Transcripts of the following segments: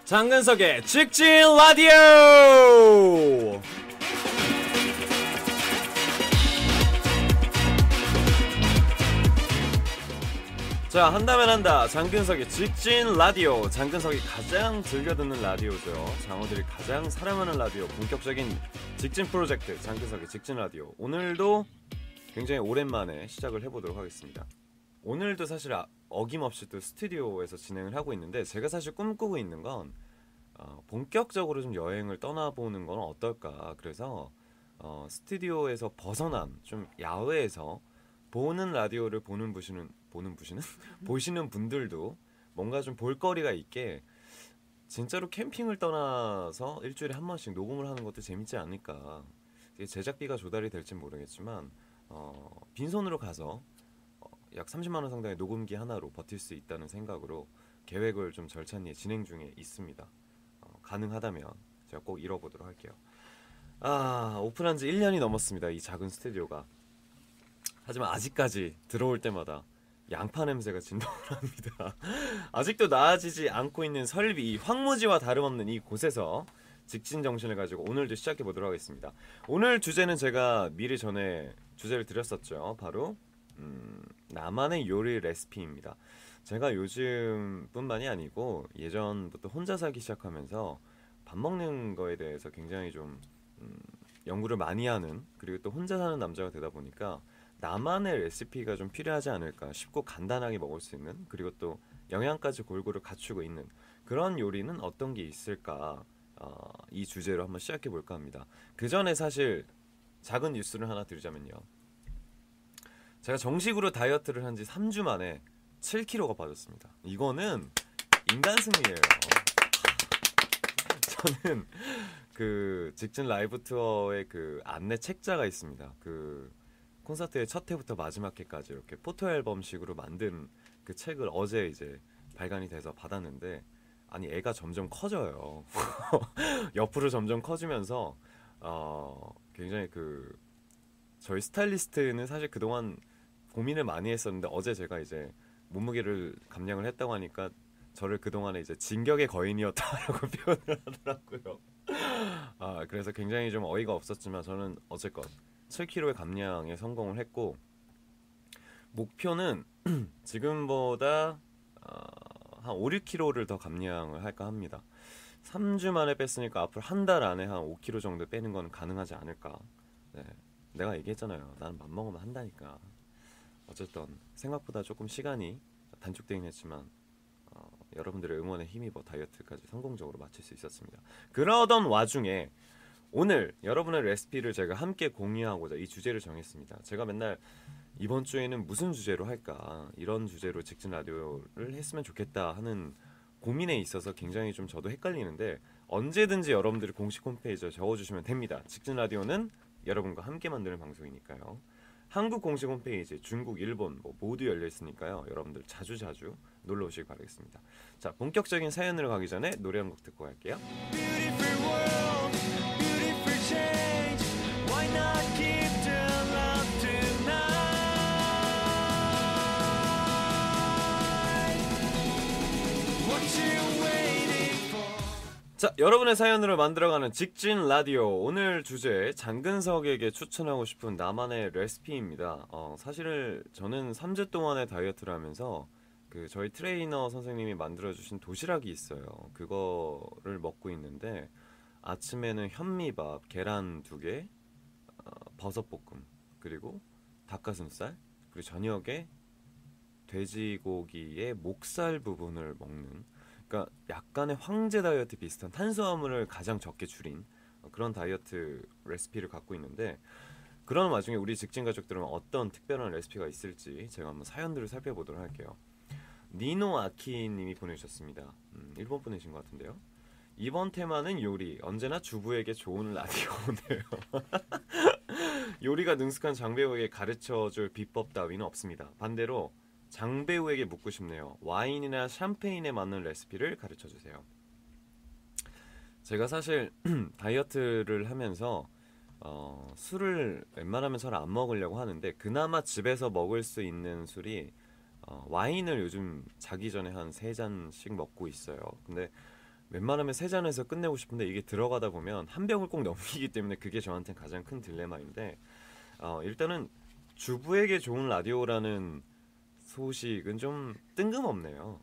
장근석의 직진 라디오. 자, 한다면 한다. 장근석의 직진 라디오. 장근석이 가장 즐겨 듣는 라디오죠. 장어들이 가장 사랑하는 라디오. 본격적인 직진 프로젝트 장근석의 직진 라디오. 오늘도 굉장히 오랜만에 시작을 해보도록 하겠습니다. 오늘도 사실 어김없이 또 스튜디오에서 진행을 하고 있는데, 제가 사실 꿈꾸고 있는 건 본격적으로 좀 여행을 떠나보는 건 어떨까. 그래서 스튜디오에서 벗어난 좀 야외에서 보는 라디오를 보시는 보시는 분들도 뭔가 좀 볼거리가 있게, 진짜로 캠핑을 떠나서 일주일에 한 번씩 녹음을 하는 것도 재밌지 않을까. 제작비가 조달이 될진 모르겠지만 빈손으로 가서 약 30만 원 상당의 녹음기 하나로 버틸 수 있다는 생각으로 계획을 좀 절찬리에 진행 중에 있습니다. 가능하다면 제가 꼭 이뤄보도록 할게요. 오픈한 지 1년이 넘었습니다. 이 작은 스튜디오가. 하지만 아직까지 들어올 때마다 양파 냄새가 진동을 합니다. 아직도 나아지지 않고 있는 설비, 이 황무지와 다름없는 이 곳에서 직진 정신을 가지고 오늘도 시작해보도록 하겠습니다. 오늘 주제는 제가 미리 전에 주제를 드렸었죠. 바로 나만의 요리 레시피입니다. 제가 요즘 뿐만이 아니고 예전부터 혼자 살기 시작하면서 밥 먹는 거에 대해서 굉장히 좀 연구를 많이 하는, 그리고 또 혼자 사는 남자가 되다 보니까 나만의 레시피가 좀 필요하지 않을까. 쉽고 간단하게 먹을 수 있는, 그리고 또 영양까지 골고루 갖추고 있는 그런 요리는 어떤 게 있을까. 이 주제로 한번 시작해 볼까 합니다. 그 전에 사실 작은 뉴스를 하나 드리자면요, 제가 정식으로 다이어트를 한 지 3주 만에 7kg가 빠졌습니다. 이거는 인간 승리예요. 저는 그 직진 라이브 투어의 그 안내 책자가 있습니다. 그 콘서트의 첫 회부터 마지막 회까지 이렇게 포토 앨범식으로 만든 그 책을 어제 이제 발간이 돼서 받았는데, 아니 애가 점점 커져요. 옆으로 점점 커지면서 굉장히 저희 스타일리스트는 사실 그동안 고민을 많이 했었는데, 어제 제가 이제 몸무게를 감량을 했다고 하니까 저를 그동안에 이제 진격의 거인이었다라고 표현을 하더라고요. 그래서 굉장히 좀 어이가 없었지만 저는 어쨌건 7kg의 감량에 성공을 했고, 목표는 지금보다 한 5, 6kg를 더 감량을 할까 합니다. 3주 만에 뺐으니까 앞으로 한 달 안에 한 5kg 정도 빼는 건 가능하지 않을까. 네, 내가 얘기했잖아요. 나는 맘 먹으면 한다니까. 어쨌든 생각보다 조금 시간이 단축되긴 했지만 여러분들의 응원에 힘입어 다이어트까지 성공적으로 마칠 수 있었습니다. 그러던 와중에 오늘 여러분의 레시피를 제가 함께 공유하고자 이 주제를 정했습니다. 제가 맨날 이번 주에는 무슨 주제로 할까, 이런 주제로 직진 라디오를 했으면 좋겠다 하는 고민에 있어서 굉장히 좀 저도 헷갈리는데, 언제든지 여러분들이 공식 홈페이지에 적어주시면 됩니다. 직진 라디오는 여러분과 함께 만드는 방송이니까요. 한국 공식 홈페이지, 중국, 일본 모두 열려 있으니까요. 여러분들 자주자주 놀러 오시기 바라겠습니다. 자, 본격적인 사연으로 가기 전에 노래 한 곡 듣고 갈게요. Beautiful world, beautiful change. Why not keep the love tonight? What you waiting for? 자, 여러분의 사연으로 만들어가는 직진 라디오. 오늘 주제, 장근석에게 추천하고 싶은 나만의 레시피입니다. 사실 저는 3주 동안의 다이어트를 하면서 저희 트레이너 선생님이 만들어주신 도시락이 있어요. 그거를 먹고 있는데, 아침에는 현미밥, 계란 2개, 버섯볶음, 그리고 닭가슴살, 그리고 저녁에 돼지고기의 목살 부분을 먹는, 그러니까 약간의 황제 다이어트 비슷한 탄수화물을 가장 적게 줄인 그런 다이어트 레시피를 갖고 있는데, 그런 와중에 우리 직진 가족들은 어떤 특별한 레시피가 있을지 제가 한번 사연들을 살펴보도록 할게요. 니노 아키님이 보내주셨습니다. 일본 분이신 것 같은데요. 이번 테마는 요리, 언제나 주부에게 좋은 라디오네요. 요리가 능숙한 장배우에게 가르쳐줄 비법 따위는 없습니다. 반대로 장배우에게 묻고 싶네요. 와인이나 샴페인에 맞는 레시피를 가르쳐주세요. 제가 사실 다이어트를 하면서 술을 웬만하면 잘 안 먹으려고 하는데, 그나마 집에서 먹을 수 있는 술이 와인을 요즘 자기 전에 한 3잔씩 먹고 있어요. 근데 웬만하면 세 잔에서 끝내고 싶은데 이게 들어가다 보면 한 병을 꼭 넘기기 때문에 그게 저한테는 가장 큰 딜레마인데 일단은 주부에게 좋은 라디오라는 소식은 좀 뜬금없네요.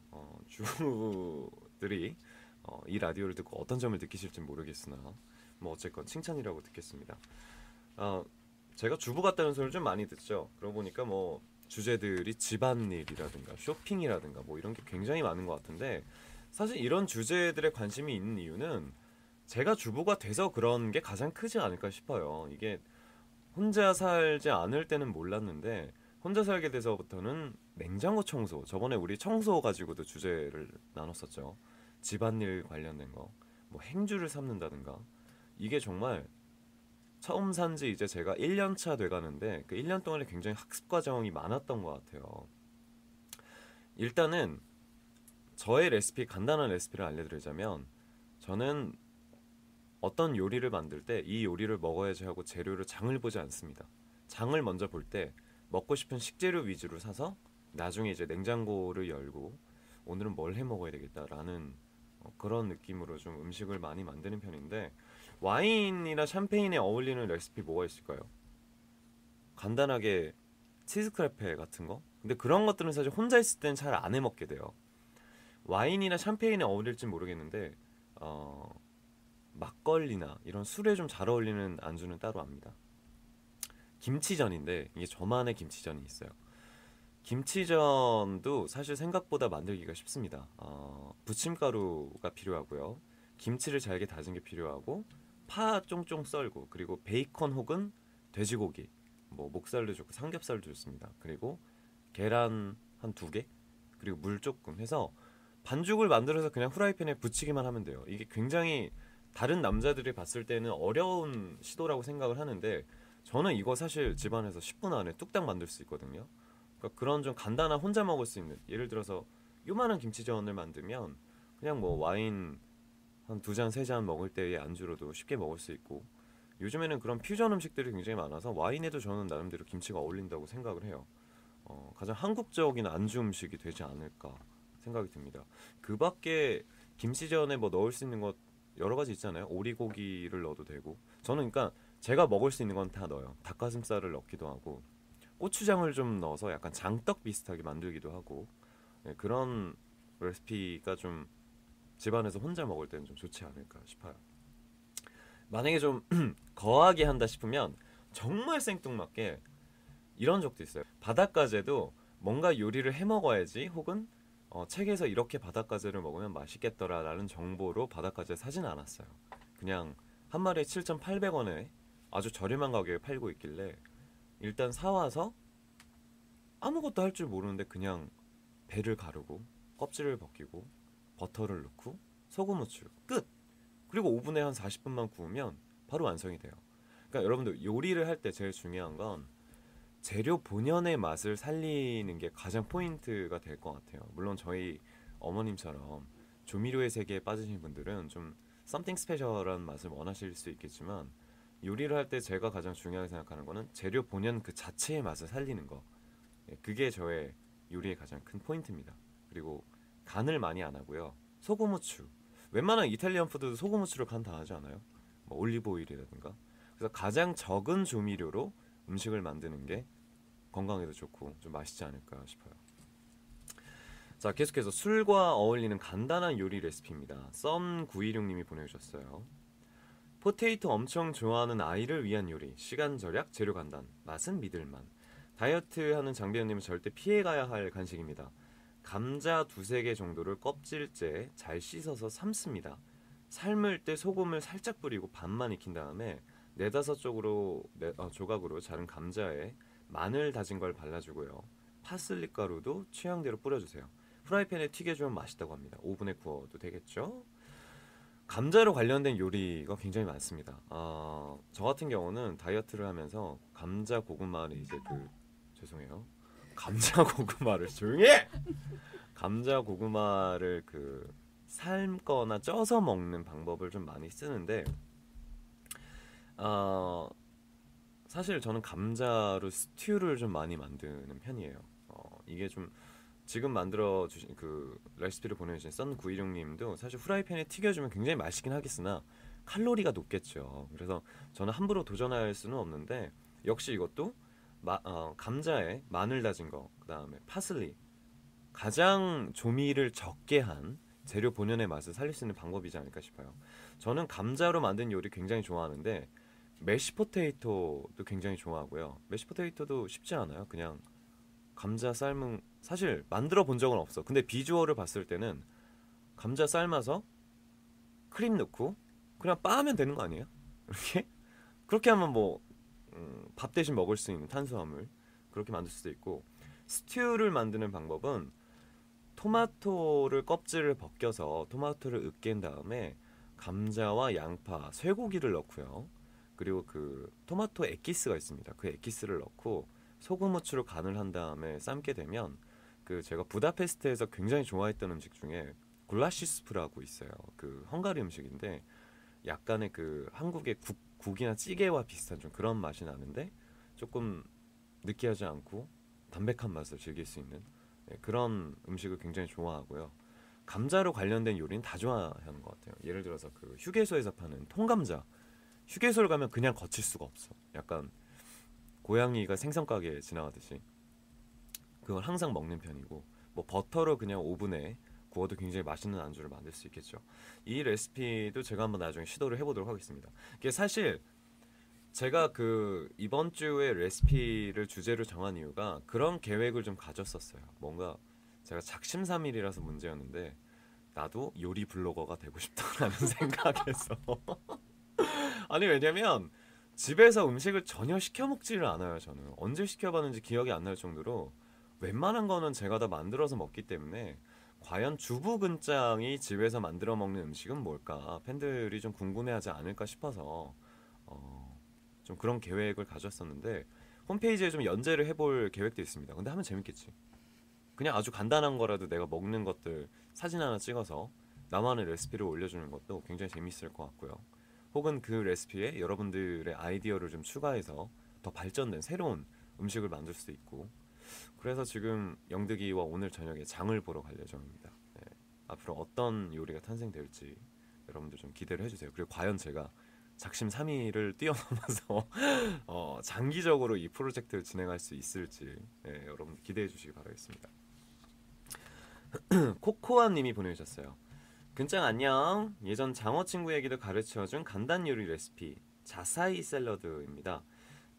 주부들이 이 라디오를 듣고 어떤 점을 느끼실지 모르겠으나 뭐 어쨌건 칭찬이라고 듣겠습니다. 어, 제가 주부 같다는 소리를 좀 많이 듣죠. 그러고 보니까 뭐 주제들이 집안일이라든가 쇼핑이라든가 뭐 이런 게 굉장히 많은 것 같은데 사실 이런 주제들에 관심이 있는 이유는 제가 주부가 돼서 그런 게 가장 크지 않을까 싶어요. 이게 혼자 살지 않을 때는 몰랐는데 혼자 살게 돼서부터는 냉장고 청소, 저번에 우리 청소 가지고도 주제를 나눴었죠. 집안일 관련된 거, 뭐 행주를 삶는다든가 이게 정말 처음 산지 이제 제가 1년 차 돼가는데 그 1년 동안에 굉장히 학습 과정이 많았던 것 같아요. 일단은 저의 레시피, 간단한 레시피를 알려드리자면 저는 어떤 요리를 만들 때 이 요리를 먹어야지 하고 재료를 장을 보지 않습니다. 장을 먼저 볼 때 먹고 싶은 식재료 위주로 사서 나중에 이제 냉장고를 열고 오늘은 뭘 해 먹어야 되겠다라는 그런 느낌으로 좀 음식을 많이 만드는 편인데 와인이나 샴페인에 어울리는 레시피 뭐가 있을까요? 간단하게 치즈 크레페 같은 거? 근데 그런 것들은 사실 혼자 있을 때는 잘 안 해 먹게 돼요. 와인이나 샴페인에 어울릴지 모르겠는데 어, 막걸리나 이런 술에 좀 잘 어울리는 안주는 따로 압니다. 김치전인데 이게 저만의 김치전이 있어요. 김치전도 사실 생각보다 만들기가 쉽습니다. 부침가루가 필요하고요. 김치를 잘게 다진 게 필요하고 파 쫑쫑 썰고 그리고 베이컨 혹은 돼지고기 뭐 목살도 좋고 삼겹살도 좋습니다. 그리고 계란 한 두 개 그리고 물 조금 해서 반죽을 만들어서 그냥 후라이팬에 붙이기만 하면 돼요. 이게 굉장히 다른 남자들이 봤을 때는 어려운 시도라고 생각을 하는데 저는 이거 사실 집안에서 10분 안에 뚝딱 만들 수 있거든요. 그러니까 그런 좀 간단한 혼자 먹을 수 있는 예를 들어서 요만한 김치전을 만들면 그냥 뭐 와인 한 두 잔, 세 잔 먹을 때의 안주로도 쉽게 먹을 수 있고 요즘에는 그런 퓨전 음식들이 굉장히 많아서 와인에도 저는 나름대로 김치가 어울린다고 생각을 해요. 가장 한국적인 안주 음식이 되지 않을까 생각이 듭니다. 그 밖에 김치전에 뭐 넣을 수 있는 것 여러 가지 있잖아요. 오리고기를 넣어도 되고 저는 그러니까 제가 먹을 수 있는 건 다 넣어요. 닭가슴살을 넣기도 하고 고추장을 좀 넣어서 약간 장떡 비슷하게 만들기도 하고 그런 레시피가 좀 집안에서 혼자 먹을 때는 좀 좋지 않을까 싶어요. 만약에 좀 거하게 한다 싶으면 정말 생뚱맞게 이런 적도 있어요. 바닷가재도 뭔가 요리를 해 먹어야지 혹은 책에서 이렇게 바닷가재를 먹으면 맛있겠더라라는 정보로 바닷가재 사진 않았어요. 그냥 한 마리에 7,800원에 아주 저렴한 가격에 팔고 있길래 일단 사와서 아무것도 할 줄 모르는데 그냥 배를 가르고 껍질을 벗기고 버터를 넣고 소금 후추 끝. 그리고 오븐에 한 40분만 구우면 바로 완성이 돼요. 그러니까 여러분들 요리를 할 때 제일 중요한 건 재료 본연의 맛을 살리는 게 가장 포인트가 될 것 같아요. 물론 저희 어머님처럼 조미료의 세계에 빠지신 분들은 좀 something special한 맛을 원하실 수 있겠지만 요리를 할 때 제가 가장 중요하게 생각하는 거는 재료 본연 그 자체의 맛을 살리는 거. 그게 저의 요리의 가장 큰 포인트입니다. 그리고 간을 많이 안 하고요. 소금 후추. 웬만한 이탈리안 푸드도 소금 후추를 간 다 하지 않아요? 뭐 올리브 오일이라든가. 그래서 가장 적은 조미료로 음식을 만드는 게 건강에도 좋고 좀 맛있지 않을까 싶어요. 자, 계속해서 술과 어울리는 간단한 요리 레시피입니다. 썸916님이 보내주셨어요. 포테이토 엄청 좋아하는 아이를 위한 요리. 시간 절약, 재료 간단, 맛은 믿을만. 다이어트 하는 장배우님은 절대 피해가야 할 간식입니다. 감자 두세 개 정도를 껍질째 잘 씻어서 삶습니다. 삶을 때 소금을 살짝 뿌리고 반만 익힌 다음에 네다섯 조각으로 자른 감자에 마늘 다진 걸 발라주고요. 파슬리 가루도 취향대로 뿌려주세요. 프라이팬에 튀겨주면 맛있다고 합니다. 오븐에 구워도 되겠죠? 감자로 관련된 요리가 굉장히 많습니다. 저 같은 경우는 다이어트를 하면서 감자 고구마를 이제 죄송해요. 감자 고구마를 조용히 해! 감자 고구마를 삶거나 쪄서 먹는 방법을 좀 많이 쓰는데 사실 저는 감자로 스튜를 좀 많이 만드는 편이에요. 이게 좀 지금 만들어 주신 그 레시피를 보내주신 썬916님도 사실 후라이팬에 튀겨주면 굉장히 맛있긴 하겠으나 칼로리가 높겠죠. 그래서 저는 함부로 도전할 수는 없는데 역시 이것도 감자에 마늘 다진 거, 그 다음에 파슬리, 가장 조미를 적게 한 재료 본연의 맛을 살릴 수 있는 방법이지 않을까 싶어요. 저는 감자로 만든 요리 굉장히 좋아하는데 메시포테이토도 굉장히 좋아하고요. 메시포테이토도 쉽지 않아요. 그냥 감자 삶은 사실 만들어 본 적은 없어. 근데 비주얼을 봤을 때는 감자 삶아서 크림 넣고 그냥 빻으면 되는 거 아니에요? 이렇게? 그렇게 하면 뭐 밥 대신 먹을 수 있는 탄수화물 그렇게 만들 수도 있고, 스튜를 만드는 방법은 토마토를 껍질을 벗겨서 토마토를 으깬 다음에 감자와 양파, 쇠고기를 넣고요. 그리고 그 토마토 엑기스가 있습니다. 그 엑기스를 넣고 소금 후추로 간을 한 다음에 삶게 되면 그 제가 부다페스트에서 굉장히 좋아했던 음식 중에 굴라시스프라고 있어요. 그 헝가리 음식인데 약간의 그 한국의 국이나 찌개와 비슷한 좀 그런 맛이 나는데 조금 느끼하지 않고 담백한 맛을 즐길 수 있는 그런 음식을 굉장히 좋아하고요. 감자로 관련된 요리는 다 좋아하는 것 같아요. 예를 들어서 그 휴게소에서 파는 통감자. 휴게소를 가면 그냥 거칠 수가 없어. 약간 고양이가 생선 가게에 지나가듯이 그걸 항상 먹는 편이고, 뭐 버터로 그냥 오븐에 구워도 굉장히 맛있는 안주를 만들 수 있겠죠. 이 레시피도 제가 한번 나중에 시도를 해보도록 하겠습니다. 이게 사실 제가 그 이번 주에 레시피를 주제로 정한 이유가 그런 계획을 좀 가졌었어요. 뭔가 제가 작심삼일이라서 문제였는데 나도 요리 블로거가 되고 싶다라는 생각에서 아니 왜냐면 집에서 음식을 전혀 시켜 먹지를 않아요. 저는 언제 시켜봤는지 기억이 안 날 정도로 웬만한 거는 제가 다 만들어서 먹기 때문에 과연 주부근장이 집에서 만들어 먹는 음식은 뭘까 팬들이 좀 궁금해하지 않을까 싶어서 좀 그런 계획을 가졌었는데 홈페이지에 좀 연재를 해볼 계획도 있습니다. 근데 하면 재밌겠지. 그냥 아주 간단한 거라도 내가 먹는 것들 사진 하나 찍어서 나만의 레시피를 올려주는 것도 굉장히 재밌을 것 같고요. 혹은 그 레시피에 여러분들의 아이디어를 좀 추가해서 더 발전된 새로운 음식을 만들 수도 있고, 그래서 지금 영득이와 오늘 저녁에 장을 보러 갈 예정입니다. 네. 앞으로 어떤 요리가 탄생될지 여러분들 좀 기대를 해주세요. 그리고 과연 제가 작심삼일을 뛰어넘어서 장기적으로 이 프로젝트를 진행할 수 있을지 여러분 기대해 주시기 바라겠습니다. 코코아님이 보내주셨어요. 근짱 안녕. 예전 장어 친구 얘기도 가르쳐준 간단 요리 레시피 자사이 샐러드입니다.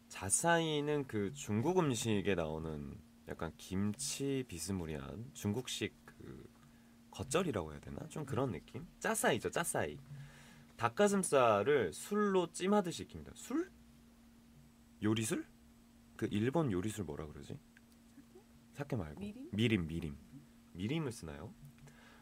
자사이는 그 중국 음식에 나오는 약간 김치 비스무리한 중국식 그 겉절이라고 해야 되나? 좀 그런 느낌? 짜사이죠, 짜사이. 닭가슴살을 술로 찜하듯이 익힙니다. 술? 요리술? 그 일본 요리술 뭐라 그러지? 사케 말고 미림을 쓰나요?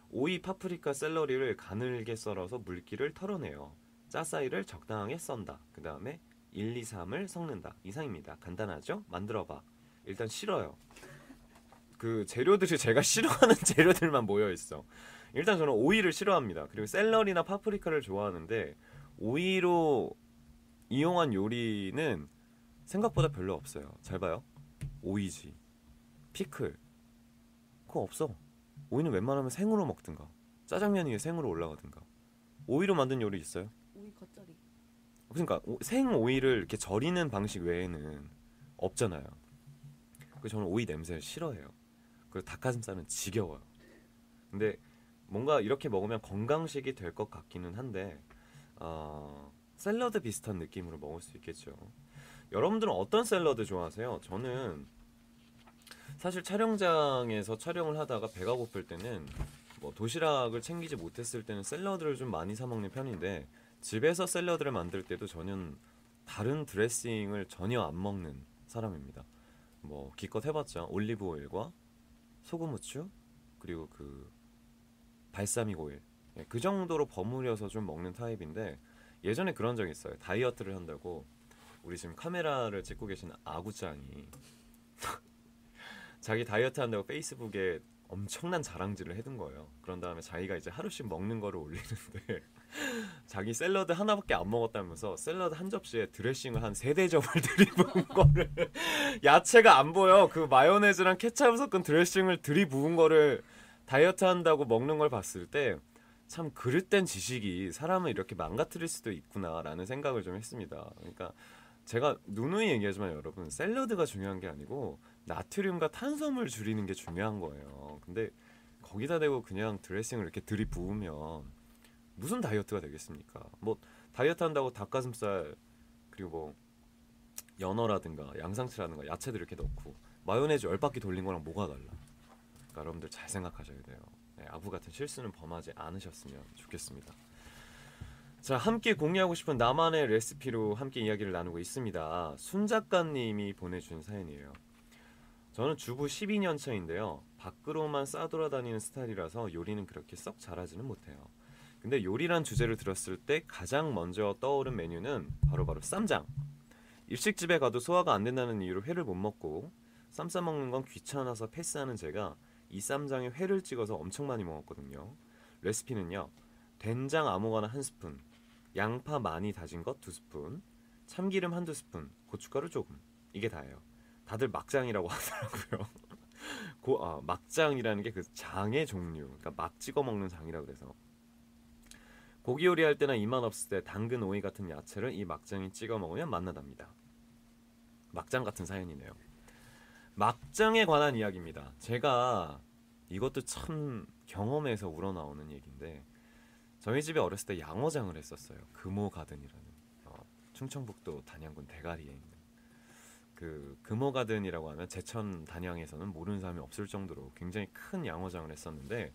오이, 파프리카, 샐러리를 가늘게 썰어서 물기를 털어내요. 짜사이를 적당하게 썬다. 그 다음에 1, 2, 3을 섞는다. 이상입니다. 간단하죠? 만들어봐. 일단 싫어요. 그 재료들이 제가 싫어하는 재료들만 모여있어. 일단 저는 오이를 싫어합니다. 그리고 샐러리나 파프리카를 좋아하는데 오이로 이용한 요리는 생각보다 별로 없어요. 잘 봐요. 오이지, 피클, 그거 없어. 오이는 웬만하면 생으로 먹든가 짜장면 위에 생으로 올라가든가. 오이로 만든 요리 있어요? 오이 겉절이. 그러니까 생 오이를 이렇게 절이는 방식 외에는 없잖아요. 그래서 저는 오이 냄새를 싫어해요. 그리고 닭가슴살은 지겨워요. 근데 뭔가 이렇게 먹으면 건강식이 될 것 같기는 한데 샐러드 비슷한 느낌으로 먹을 수 있겠죠. 여러분들은 어떤 샐러드 좋아하세요? 저는 사실 촬영장에서 촬영을 하다가 배가 고플 때는 뭐 도시락을 챙기지 못했을 때는 샐러드를 좀 많이 사 먹는 편인데 집에서 샐러드를 만들 때도 저는 다른 드레싱을 전혀 안 먹는 사람입니다. 뭐 기껏 해봤자 올리브 오일과 소금 후추 그리고 그 발사믹 오일 그 정도로 버무려서 좀 먹는 타입인데, 예전에 그런 적이 있어요. 다이어트를 한다고 우리 지금 카메라를 찍고 계신 아구짱이 자기 다이어트 한다고 페이스북에 엄청난 자랑질을 해둔 거예요. 그런 다음에 자기가 이제 하루씩 먹는 거를 올리는데 자기 샐러드 하나밖에 안 먹었다면서 샐러드 한 접시에 드레싱을 한 3-4점을 들이부은 거를 야채가 안 보여. 그 마요네즈랑 케찹 섞은 드레싱을 들이부은 거를 다이어트 한다고 먹는 걸 봤을 때 참 그릇된 지식이 사람을 이렇게 망가뜨릴 수도 있구나라는 생각을 좀 했습니다. 그러니까 제가 누누이 얘기하지만 여러분, 샐러드가 중요한 게 아니고 나트륨과 탄수화물 줄이는 게 중요한 거예요. 근데 거기다 대고 그냥 드레싱을 이렇게 들이부으면 무슨 다이어트가 되겠습니까? 뭐 다이어트 한다고 닭가슴살 그리고 뭐 연어라든가 양상추라든가 야채들 이렇게 넣고 마요네즈 10바퀴 돌린 거랑 뭐가 달라? 그러니까 여러분들 잘 생각하셔야 돼요. 네, 아부 같은 실수는 범하지 않으셨으면 좋겠습니다. 자, 함께 공유하고 싶은 나만의 레시피로 함께 이야기를 나누고 있습니다. 순 작가님이 보내준 사연이에요. 저는 주부 12년 차인데요. 밖으로만 싸돌아다니는 스타일이라서 요리는 그렇게 썩 잘하지는 못해요. 근데 요리란 주제를 들었을 때 가장 먼저 떠오른 메뉴는 바로 쌈장. 일식집에 가도 소화가 안 된다는 이유로 회를 못 먹고 쌈 싸먹는 건 귀찮아서 패스하는 제가 이 쌈장에 회를 찍어서 엄청 많이 먹었거든요. 레시피는요. 된장 아무거나 1스푼, 양파 많이 다진 것 2스푼, 참기름 1-2스푼, 고춧가루 조금. 이게 다예요. 다들 막장이라고 하더라고요. 막장이라는 게 그 장의 종류, 그러니까 막 찍어 먹는 장이라 그래서. 고기 요리할 때나 입맛 없을 때 당근, 오이 같은 야채를 이 막장에 찍어 먹으면 맛나답니다. 막장 같은 사연이네요. 막장에 관한 이야기입니다. 제가 이것도 참 경험에서 우러나오는 얘기인데 저희 집에 어렸을 때 양어장을 했었어요. 금호가든이라는 충청북도 단양군 대가리에 있는 그 금호가든이라고 하면 제천 단양에서는 모르는 사람이 없을 정도로 굉장히 큰 양어장을 했었는데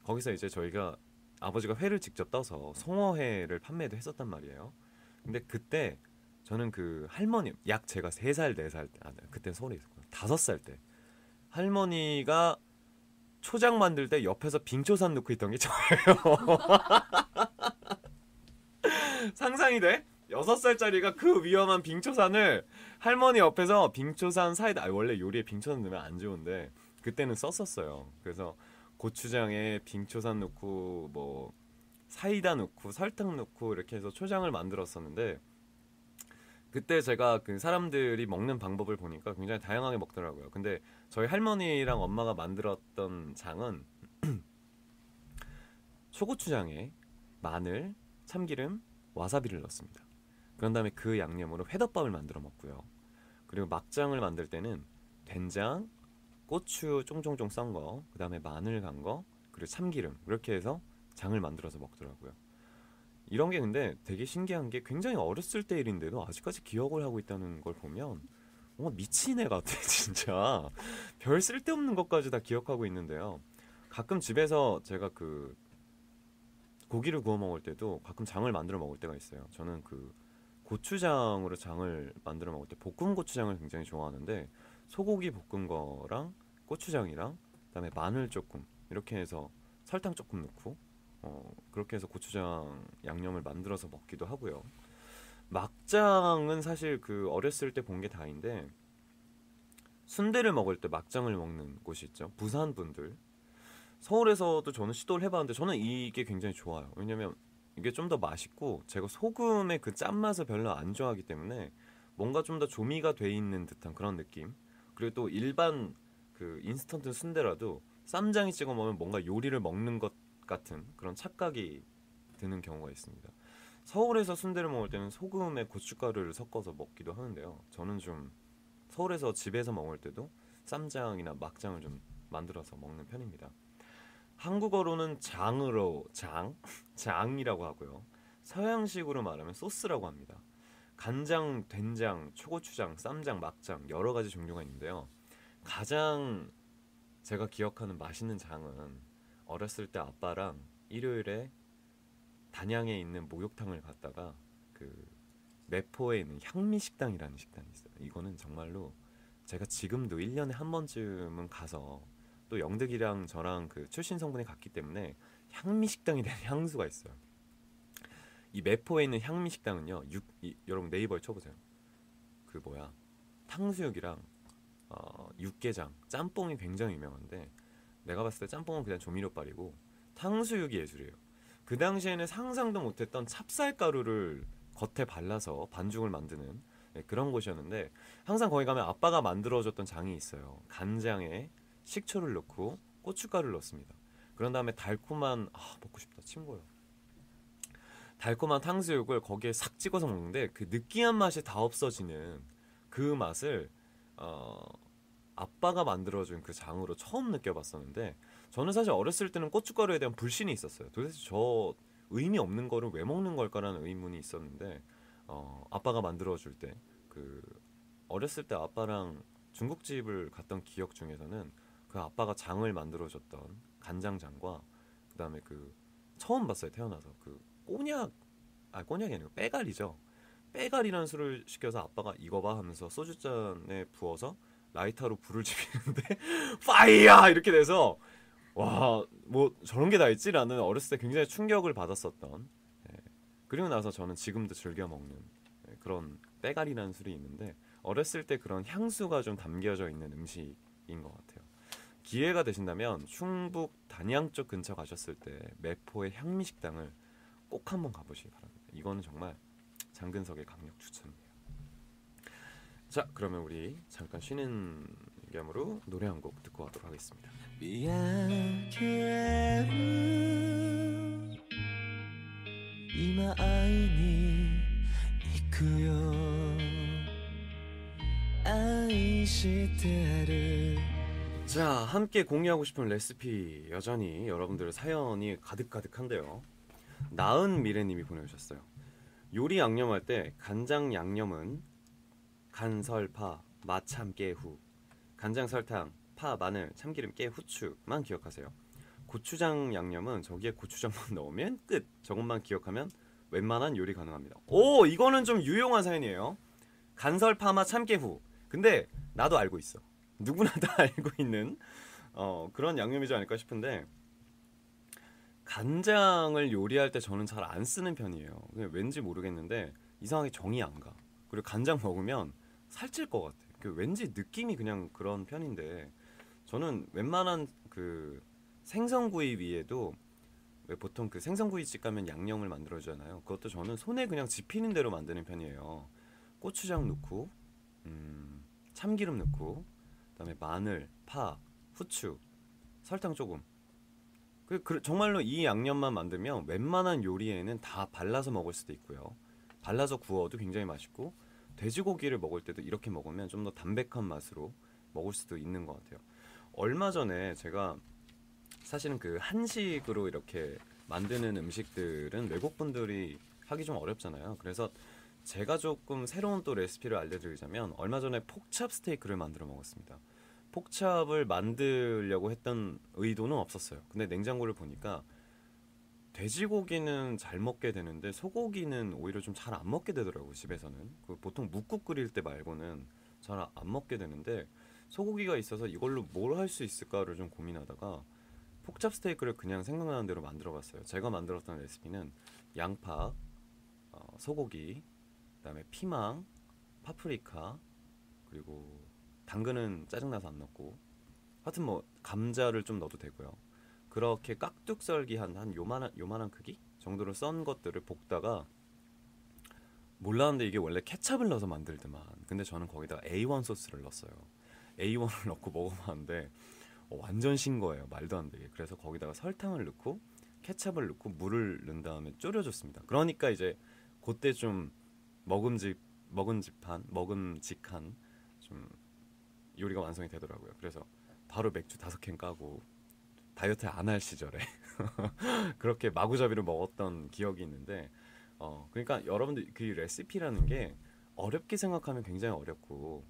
거기서 이제 저희가 아버지가 회를 직접 떠서 송어회를 판매도 했었단 말이에요. 근데 그때 저는 그 할머니 약 제가 3살 4살 때 그때 서울에 있었거든요. 5살 때 할머니가 초장 만들 때 옆에서 빙초산 넣고 있던 게 저예요. 상상이 돼? 6살짜리가 그 위험한 빙초산을 할머니 옆에서 빙초산 사이다. 원래 요리에 빙초산 넣으면 안 좋은데 그때는 썼었어요. 그래서 고추장에 빙초산 넣고 뭐 사이다 넣고 설탕 넣고 이렇게 해서 초장을 만들었었는데 그때 제가 그 사람들이 먹는 방법을 보니까 굉장히 다양하게 먹더라고요. 근데 저희 할머니랑 엄마가 만들었던 장은 초고추장에 마늘, 참기름, 와사비를 넣습니다. 그런 다음에 그 양념으로 회덮밥을 만들어 먹고요. 그리고 막장을 만들 때는 된장, 고추 쫑쫑쫑 썬 거, 그 다음에 마늘 간 거, 그리고 참기름 이렇게 해서 장을 만들어서 먹더라고요. 이런 게 근데 되게 신기한 게 굉장히 어렸을 때 일인데도 아직까지 기억을 하고 있다는 걸 보면 미친 애 같아 진짜. 별 쓸데없는 것까지 다 기억하고 있는데요. 가끔 집에서 제가 그 고기를 구워 먹을 때도 가끔 장을 만들어 먹을 때가 있어요. 저는 그 고추장으로 장을 만들어 먹을 때 볶음 고추장을 굉장히 좋아하는데 소고기 볶은 거랑 고추장이랑 그다음에 마늘 조금 이렇게 해서 설탕 조금 넣고 그렇게 해서 고추장 양념을 만들어서 먹기도 하고요. 막장은 사실 그 어렸을 때 본 게 다인데 순대를 먹을 때 막장을 먹는 곳이 있죠. 부산 분들. 서울에서도 저는 시도를 해봤는데 저는 이게 굉장히 좋아요. 왜냐면 이게 좀 더 맛있고 제가 소금의 그 짠맛을 별로 안 좋아하기 때문에 뭔가 좀 더 조미가 돼 있는 듯한 그런 느낌. 그리고 또 일반 그 인스턴트 순대라도 쌈장에 찍어 먹으면 뭔가 요리를 먹는 것 같은 그런 착각이 드는 경우가 있습니다. 서울에서 순대를 먹을 때는 소금에 고춧가루를 섞어서 먹기도 하는데요. 저는 좀 서울에서 집에서 먹을 때도 쌈장이나 막장을 좀 만들어서 먹는 편입니다. 한국어로는 장이라고 하고요. 서양식으로 말하면 소스라고 합니다. 간장, 된장, 초고추장, 쌈장, 막장 여러 가지 종류가 있는데요. 가장 제가 기억하는 맛있는 장은 어렸을 때 아빠랑 일요일에 단양에 있는 목욕탕을 갔다가 그 매포에 있는 향미식당이라는 식당이 있어요. 이거는 정말로 제가 지금도 1년에 한 번쯤은 가서 또 영득이랑 저랑 그 출신 성분에 갔기 때문에 향미식당에 대한 향수가 있어요. 이 매포에 있는 향미식당은요. 여러분 네이버에 쳐보세요. 그 탕수육이랑 육개장, 짬뽕이 굉장히 유명한데 내가 봤을 때 짬뽕은 그냥 조미료빨이고 탕수육이 예술이에요. 그 당시에는 상상도 못했던 찹쌀가루를 겉에 발라서 반죽을 만드는 그런 곳이었는데 항상 거기 가면 아빠가 만들어줬던 장이 있어요. 간장에 식초를 넣고 고춧가루를 넣습니다. 그런 다음에 달콤한 먹고 싶다 침 고요. 달콤한 탕수육을 거기에 싹 찍어서 먹는데 그 느끼한 맛이 다 없어지는 그 맛을 아빠가 만들어준 그 장으로 처음 느껴봤었는데 저는 사실 어렸을 때는 고춧가루에 대한 불신이 있었어요. 도대체 저 의미 없는 거를 왜 먹는 걸까라는 의문이 있었는데 아빠가 만들어줄 때 그 어렸을 때 아빠랑 중국집을 갔던 기억 중에서는 그 아빠가 장을 만들어줬던 간장장과 그 다음에 그 처음 봤어요 태어나서 그 꼬냑이 아니고 빼갈이죠. 빼갈이라는 술을 시켜서 아빠가 이거 봐 하면서 소주잔에 부어서 라이터로 불을 지피는데 파이야 이렇게 돼서 와 뭐 저런 게 다 있지라는 어렸을 때 굉장히 충격을 받았었던 그리고 나서 저는 지금도 즐겨 먹는 그런 빼갈이라는 술이 있는데 어렸을 때 그런 향수가 좀 담겨져 있는 음식인 것 같아요. 기회가 되신다면 충북 단양 쪽 근처 가셨을 때 매포의 향미식당을 꼭 한번 가보시기 바랍니다. 이거는 정말 장근석의 강력 추천입니다. 자 그러면 우리 잠깐 쉬는 겸으로 노래 한 곡 듣고 가도록 하겠습니다.今会いに行くよ愛してる 자 함께 공유하고 싶은 레시피 여전히 여러분들의 사연이 가득가득한데요. 나은 미래님이 보내주셨어요. 요리 양념할 때 간장 양념은 간, 설, 파, 마참, 깨, 후 간장, 설탕, 파, 마늘, 참기름, 깨, 후추만 기억하세요. 고추장 양념은 저기에 고추장만 넣으면 끝. 저것만 기억하면 웬만한 요리 가능합니다. 오 이거는 좀 유용한 사연이에요. 간설, 파마, 참깨, 후 근데 나도 알고 있어. 누구나 다 알고 있는 그런 양념이지 않을까 싶은데 간장을 요리할 때 저는 잘 안 쓰는 편이에요. 왠지 모르겠는데 이상하게 정이 안 가. 그리고 간장 먹으면 살찔 것 같아. 왠지 느낌이 그냥 그런 편인데 저는 웬만한 그 생선구이 위에도 왜 보통 그 생선구이집 가면 양념을 만들어주잖아요. 그것도 저는 손에 그냥 집히는 대로 만드는 편이에요. 고추장 넣고 참기름 넣고 그다음에 마늘, 파, 후추, 설탕 조금 정말로 이 양념만 만들면 웬만한 요리에는 다 발라서 먹을 수도 있고요. 발라서 구워도 굉장히 맛있고 돼지고기를 먹을 때도 이렇게 먹으면 좀 더 담백한 맛으로 먹을 수도 있는 것 같아요. 얼마 전에 제가 사실은 그 한식으로 이렇게 만드는 음식들은 외국 분들이 하기 좀 어렵잖아요. 그래서 제가 조금 새로운 또 레시피를 알려드리자면 얼마 전에 폭찹 스테이크를 만들어 먹었습니다. 폭찹을 만들려고 했던 의도는 없었어요. 근데 냉장고를 보니까 돼지고기는 잘 먹게 되는데 소고기는 오히려 좀 잘 안 먹게 되더라고요. 집에서는 보통 묵국 끓일 때 말고는 잘 안 먹게 되는데 소고기가 있어서 이걸로 뭘 할 수 있을까를 좀 고민하다가 폭찹 스테이크를 그냥 생각나는 대로 만들어봤어요. 제가 만들었던 레시피는 양파, 소고기, 그다음에 피망, 파프리카, 그리고 당근은 짜증나서 안 넣고 하여튼 뭐 감자를 좀 넣어도 되고요. 그렇게 깍둑썰기한 한 요만한 크기 정도로 썬 것들을 볶다가 몰랐는데 이게 원래 케찹을 넣어서 만들더만. 근데 저는 거기다가 A1 소스를 넣었어요. A1을 넣고 먹어봤는데 완전 신 거예요. 말도 안 되게. 그래서 거기다가 설탕을 넣고 케찹을 넣고 물을 넣은 다음에 졸여줬습니다. 그러니까 이제 그때 좀 먹음직한 좀 요리가 완성이 되더라고요. 그래서 바로 맥주 5캔 까고 다이어트 안 할 시절에 그렇게 마구잡이로 먹었던 기억이 있는데 그러니까 여러분들 그 레시피라는 게 어렵게 생각하면 굉장히 어렵고